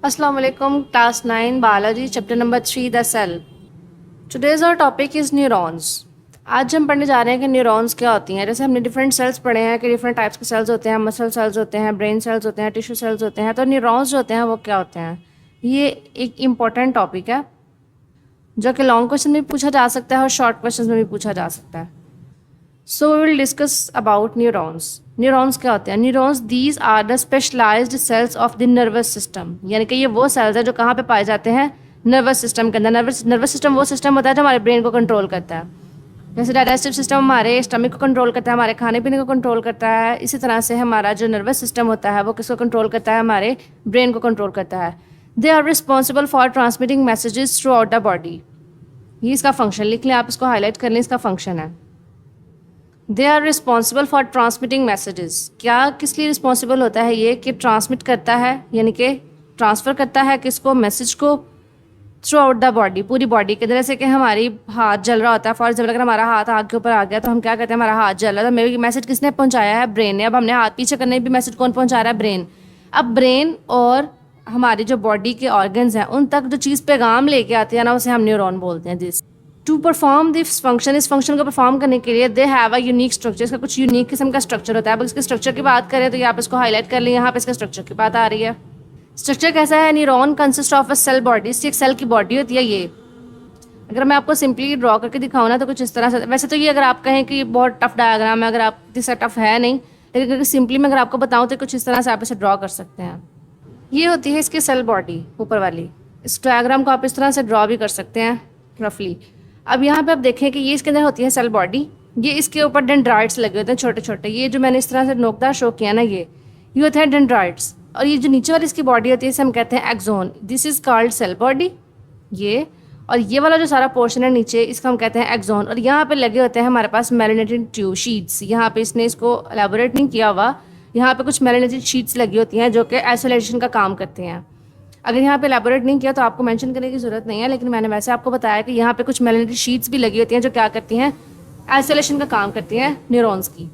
Assalamu alaikum, class 9 biology, chapter number 3, the cell. Today's our topic is neurons. आज हम पढ़ने जा रहे हैं कि न्यूरॉन्स क्या होती हैं। जैसे हमने डिफरेंट सेल्स पढ़े हैं कि डिफरेंट टाइप्स के सेल्स होते हैं, मसल सेल्स होते हैं, ब्रेन सेल्स होते हैं, टिश्यू सेल्स होते हैं। तो न्यूरॉन्स जो होते हैं वो क्या होते हैं, ये एक इम्पॉर्टेंट टॉपिक है जो कि लॉन्ग क्वेश्चन में पूछा जा सकता है और शॉर्ट क्वेश्चन में भी पूछा जा सकता है। So we will discuss about neurons. Neurons क्या होते हैं? Neurons these are the specialized cells of the nervous system, यानी कि ये वो सेल्स हैं जो कहाँ पे पाए जाते हैं? नर्वस सिस्टम के अंदर। नर्वस सिस्टम वो सिस्टम होता है जो हमारे ब्रेन को कंट्रोल करता है। जैसे डाइजेस्टिव सिस्टम हमारे स्टमक को कंट्रोल करता है, हमारे खाने पीने को कंट्रोल करता है, इसी तरह से हमारा जो नर्वस सिस्टम होता है वो किसको कंट्रोल करता है? हमारे ब्रेन को कंट्रोल करता है। They are responsible for transmitting messages throughout the body. ये इसका फंक्शन लिख लें, आप इसको हाईलाइट कर लें, इसका फंक्शन है। They are responsible for transmitting messages. क्या किस लिए रिस्पॉन्सिबल होता है? ये कि ट्रांसमिट करता है, यानी कि ट्रांसफ़र करता है किसको? मैसेज को थ्रू आउट द बॉडी, पूरी बॉडी के अंदर। जैसे कि हमारी हाथ जल रहा होता है, फॉर एग्जाम्पल अगर हमारा हाथ आग के ऊपर आ गया तो हम क्या कहते हैं? हमारा हाथ जल रहा है। तो मेरे मैसेज किसने पहुंचाया है? ब्रेन ने। अब हमने हाथ पीछे करने भी मैसेज कौन पहुंचा रहा है? ब्रेन। अब ब्रेन और हमारी जो बॉडी के ऑर्गन्स हैं उन तक जो चीज़ पैगाम लेके आती है ना, उसे हम न्यूरॉन बोलते हैं। This to perform this function, इस फंक्शन को परफॉर्म करने के लिए they have a unique structure. इसका कुछ यूनिक किस्म का स्ट्रक्चर होता है। अब इसके स्ट्रक्चर की बात करें तो ये आप इसको हाईलाइट कर लें, यहाँ पे इसके स्ट्रक्चर की बात आ रही है। स्ट्रक्चर कैसा है? Neuron consist of a cell body. इसकी एक सेल की बॉडी होती है। ये अगर मैं आपको सिंपली ड्रॉ करके दिखाऊँ ना तो कुछ इस तरह से, वैसे तो ये अगर आप कहें कि बहुत टफ डायग्राम है, अगर आप इतना टफ है नहीं, लेकिन अगर सिंपली मैं अगर आपको बताऊँ तो कुछ इस तरह से आप इसे ड्रॉ कर सकते हैं। ये होती है इसकी सेल बॉडी ऊपर वाली। इस डायग्राम को आप इस तरह से ड्रॉ भी कर सकते हैं रफली। अब यहाँ पे आप देखें कि ये इसके अंदर होती है सेल बॉडी। ये इसके ऊपर डेंड्राइट्स लगे होते हैं छोटे छोटे। ये जो मैंने इस तरह से नोकदार शो किया ना, ये होते हैं डेंड्राइट्स। और ये जो नीचे वाली इसकी बॉडी होती है इसे हम कहते हैं axon. This is called cell body. ये और ये वाला जो सारा पोर्शन है नीचे, इसको हम कहते हैं एक्सोन। और यहाँ पे लगे होते हैं हमारे पास मेलानिटिन ट्यूब शीट्स। यहाँ पे इसने इसको एलैबोरेट नहीं किया हुआ, यहाँ पे कुछ मेलानिटिन शीट्स लगी होती हैं जो कि आइसोलेशन का काम करते हैं। अगर यहाँ पे एलैबोरेट नहीं किया तो आपको मेंशन करने की ज़रूरत नहीं है, लेकिन मैंने वैसे आपको बताया कि यहाँ पे कुछ मेलानिटिन शीट्स भी लगी होती हैं जो क्या करती हैं? आइसोलेशन का काम करती हैं न्यूरॉन्स की।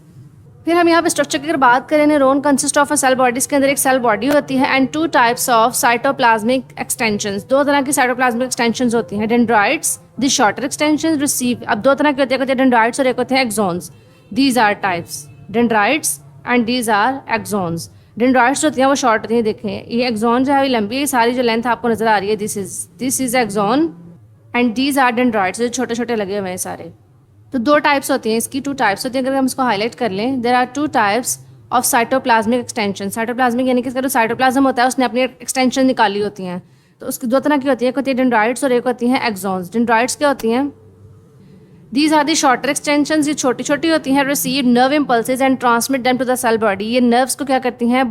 फिर हम यहाँ पे स्ट्रक्चर की अगर बात करें, neuron consist of a cell body. इसके अंदर एक सेल बॉडी होती है and two types of cytoplasmic extensions. दो तरह की साइटोप्लाज्मिक एक्सटेंशंस होती हैं। Dendrites, the shorter extension receive. अब दो तरह के होते हैं, डेंड्राइट्स और एक होते हैं axons. These are types dendrites and these are axons. Dendrites होती हैं वो शॉर्ट होती हैं। देखें ये एक्सोन जो है ये लंबी है, सारी जो लेंथ आपको नजर आ रही है this is axon and these are dendrites, जो छोटे छोटे लगे हुए हैं सारे। तो दो टाइप्स होती हैं इसकी, टू टाइप्स होती हैं। अगर हम इसको हाईलाइट कर लें, there are two types of cytoplasmic extension. Cytoplasmic यानी कि इसका जो साइटोप्लाज्म होता है उसने अपनी एक्सटेंशन निकाली होती हैं। तो उसकी दो तरह की होती है, एक होती है डेंड्राइट्स और एक होती हैं एक्सोन्स। डेंड्राइट्स क्या होती हैं? These are the shorter extensions. ये छोटी छोटी होती हैं। Receive nerve impulses and transmit them to the cell body. ये नर्व्स को क्या करती हैं?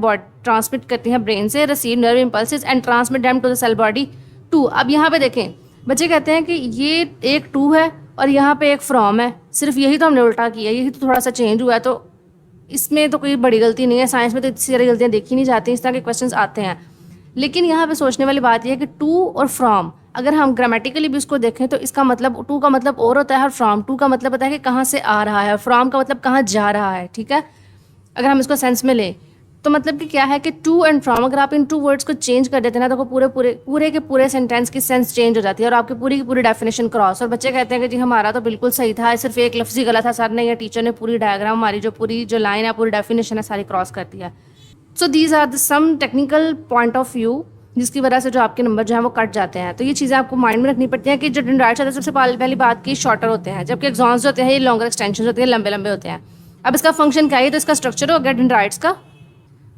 ट्रांसमिट करती हैं ब्रेन से। Receive nerve impulses and transmit them to the cell body. Two, अब यहाँ पे देखें बच्चे कहते हैं कि ये एक टू है और यहाँ पे एक फ्रॉम है। सिर्फ यही तो हमने उल्टा किया, यही तो थोड़ा सा चेंज हुआ है। तो इसमें तो कोई बड़ी गलती नहीं है। साइंस में तो इतनी सारी गलतियाँ देखी नहीं जाती, इस तरह के क्वेश्चंस आते हैं। लेकिन यहाँ पे सोचने वाली बात यह है कि टू और फ्रॉम, अगर हम ग्रामेटिकली भी उसको देखें तो इसका मतलब टू का मतलब और होता है और फ्रॉम टू का मतलब होता है कि कहाँ से आ रहा है, फ्रॉम का मतलब कहाँ जा रहा है। ठीक है, अगर हम इसको सेंस में लें तो मतलब कि क्या है कि टू एंड फ्रॉम, अगर आप इन टू वर्ड्स को चेंज कर देते हैं ना तो पूरे के पूरे सेंटेंस की सेंस चेंज हो जाती है और आपकी पूरी की पूरी डेफिनेशन क्रॉस। और बच्चे कहते हैं कि जी हमारा तो बिल्कुल सही था, सिर्फ एक लफ्ज़ ही गलत था सर ने, या टीचर ने पूरी डायग्राम हमारी जो पूरी जो लाइन है, पूरी डेफिनेशन है, सारी क्रॉस कर दिया। So these are the some technical point of view जिसकी वजह से जो आपके नंबर जो है वो कट जाते हैं। तो ये चीज़ें आपको माइंड में रखनी पड़ती हैं कि जो डेंड्राइट्स होते हैं सबसे पहली बात की शॉर्टर होते हैं, जबकि एक्सॉन्स होते हैं ये लॉन्गर एक्सटेंशन होते हैं, लंबे लंबे होते हैं। अब इसका फंक्शन क्या है? तो इसका स्ट्रक्चर हो गया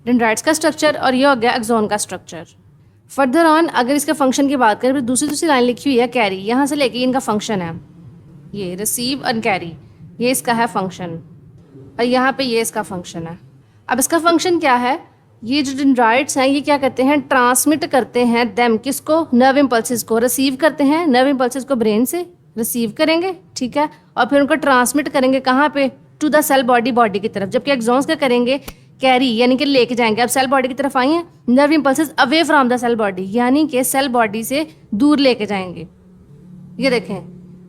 डेंड्राइट्स का स्ट्रक्चर, और ये हो गया एक्सोन का स्ट्रक्चर। फर्दर ऑन अगर इसके फंक्शन की बात करें तो दूसरी लाइन लिखी हुई है कैरी, यहाँ से लेके इनका फंक्शन है ये रिसीव एंड कैरी, ये इसका है फंक्शन, और यहाँ पे ये इसका फंक्शन है। अब इसका फंक्शन क्या है? ये जो डेंड्राइट्स हैं ये क्या करते हैं? ट्रांसमिट करते हैं देम, किसको? नर्व इम्पल्सेस को। रिसीव करते हैं नर्व इम्पल्सेस को, ब्रेन से रिसीव करेंगे, ठीक है, और फिर उनको ट्रांसमिट करेंगे कहाँ पे? टू द सेल बॉडी की तरफ। जबकि एक्सॉन्स क्या करेंगे? कैरी, यानी कि लेके जाएंगे। अब सेल बॉडी की तरफ आई हैं, nerve impulses away from the cell body, यानी कि सेल बॉडी से दूर लेके जाएंगे। ये देखें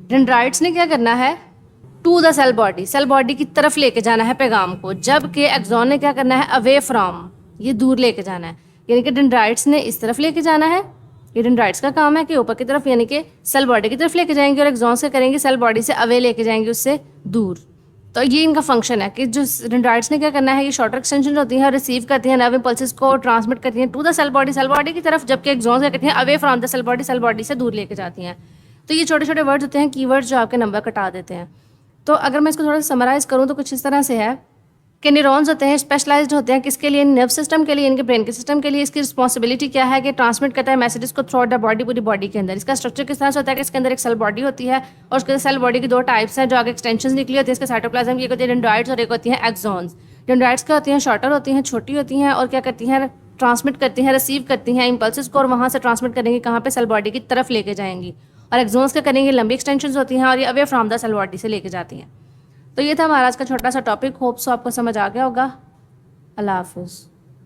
डेंड्राइट्स ने क्या करना है? टू द सेल बॉडी की तरफ लेके जाना है पैगाम को, जबकि एक्सॉन ने क्या करना है? अवे फ्रॉम, ये दूर लेके जाना है। यानी कि डेंड्राइट्स ने इस तरफ लेके जाना है, ये डेंड्राइट्स का काम है कि ऊपर की तरफ यानी कि सेल बॉडी की तरफ लेके जाएंगे, और एक्सॉन्स क्या करेंगे, सेल बॉडी से अवे लेके जाएंगे, उससे दूर। तो ये इनका फंक्शन है कि जो डेंड्राइट्स ने क्या करना है, ये शॉर्टर एक्सटेंशन होती हैं, रिसीव करती हैं नर्व इम्पल्सेस को, ट्रांसमिट करती हैं टू द सेल बॉडी की तरफ, जबकि एक्सॉन्स क्या करती हैं, away from the cell body से दूर लेके जाती हैं। तो ये छोटे छोटे वर्ड्स होते हैं, कीवर्ड्स, जो आपके नंबर कटा देते हैं। तो अगर मैं इसको थोड़ा सा समराइज़ करूँ तो कुछ इस तरह से है कि न्यूरॉन्स होते हैं स्पेशलाइज्ड होते हैं किसके लिए, नर्व सिस्टम के लिए, इनके ब्रेन के सिस्टम के लिए। इसकी रिस्पॉन्सिबिलिटी क्या है कि ट्रांसमिट करता है मैसेजेस को थ्रू आउट द बॉडी, पूरी बॉडी के अंदर। इसका स्ट्रक्चर किस तरह से होता है कि इसके अंदर एक सेल बॉडी होती है, और उसके सेल बॉडी की दो टाइप्स हैं जो आगे एक्सटेंशन निकली होती है इसके साइटोप्लाज्म की, एक होती है डेंड्राइट्स और एक होती है एक्सॉन्स। डेंड्राइट्स क्या होती हैं, शॉर्टर होती हैं, छोटी होती हैं, और क्या करती हैं, ट्रांसमिट करती हैं, रिसीव करती हैं इम्पल्सेस को, और वहाँ से ट्रांसमिट करेंगे कहाँ पे, सेल बॉडी की तरफ लेके जाएंगी। और एक्सॉन्स क्या करेंगे, लंबी एक्सटेंशन होती हैं और ये away from the cell body से लेके जाती हैं। तो ये था हमारा आज का छोटा सा टॉपिक। होप सो आपको समझ आ गया होगा। अल्लाह हाफिज़।